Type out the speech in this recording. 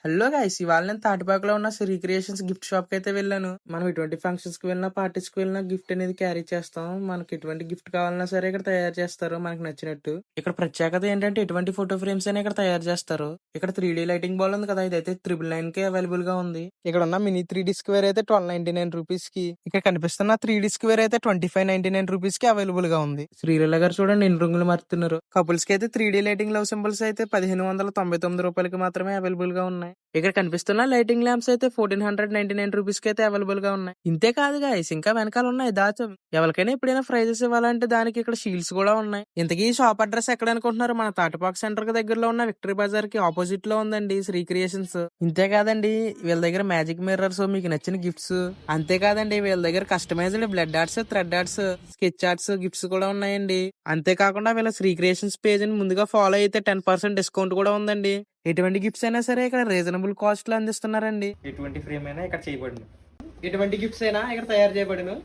Hello guys, ఇవాళ నేను తాటిపాకలో ఉన్న శ్రీ క్రియేషన్స్ గిఫ్ట్ షాప్ కి అయితే వెళ్ళాను. మనం ఎటువంటి ఫంక్షన్స్ కి వెళ్ళినా, పార్టీస్ కి వెళ్ళినా గిఫ్ట్ అనేది క్యారీ చేస్తాం. మనకి ఎటువంటి గిఫ్ట్ కావాలన్నా సరే ఇక్కడ తయారు చేస్తారు మనకి నచ్చినట్టు. ఇక్కడ ప్రత్యేకత ఏంటంటే ఎటువంటి ఫోటో ఫ్రేమ్స్ అయినా ఇక్కడ తయారు చేస్తారు. ఇక్కడ 3D లైటింగ్ బాల్ ఉంది కదా, ఇదైతే 999 కి అవైలబుల్ గా ఉంది. ఇక్కడ ఉన్న మినీ 3D స్క్వేర్ అయితే 1299 రూపీస్ కి, ఇక్కడ కనిపిస్తున్న 3D స్క్వేర్ అయితే 2599 రూపీస్ కి అవైలబుల్ గా ఉంది. శ్రీలీల గారు చూడండి ఎన్ని రంగులు మారుతున్నారు. కపుల్స్ కి అయితే 3D లైటింగ్ లవ్ సింబల్స్ అయితే 1599 రూపాయలకి మాత్రమే అవైలబుల్ గా ఉన్నాయి. ఇక్కడ కనిపిస్తున్న లైటింగ్ ల్యాంప్స్ అయితే 1499 రూపీస్ కి అయితే అవైలబుల్ గా ఉన్నాయి. ఇంతే కాదు గాయస్, ఇంకా వెనకాల ఉన్నాయి దాచం. ఎవరికైనా ఎప్పుడైనా ప్రైజెస్ ఇవ్వాలంటే దానికి ఇక్కడ షీల్డ్స్ కూడా ఉన్నాయి. ఇంతకీ ఈ షాప్ అడ్రస్ ఎక్కడ అనుకుంటున్నారు? మన తాటిపాక సెంటర్ కి దగ్గరలో ఉన్న విక్టరీ బజార్ కి ఆపోజిట్ లో ఉందండి శ్రీ క్రియేషన్స్. ఇంతే కాదండి, వీళ్ళ దగ్గర మ్యాజిక్ మిర్రర్స్, మీకు నచ్చిన గిఫ్ట్స్, అంతేకాదండి వీళ్ళ దగ్గర customised blood arts, thread arts, sketch arts gifts కూడా ఉన్నాయండి. అంతేకాకుండా వీళ్ళ శ్రీ క్రియేషన్స్ పేజ్ ని ముందుగా ఫాలో అయితే 10% డిస్కౌంట్ కూడా ఉందండి. ఎటువంటి గిఫ్ట్స్ అయినా సరే ఇక్కడ రీజనబుల్ కాస్ట్ లో అందిస్తున్నారండి. ఎటువంటి ఫ్రేమ్ అయినా ఇక్కడ చేయబడును, ఎటువంటి గిఫ్ట్స్ అయినా ఇక్కడ తయారు చేయబడును.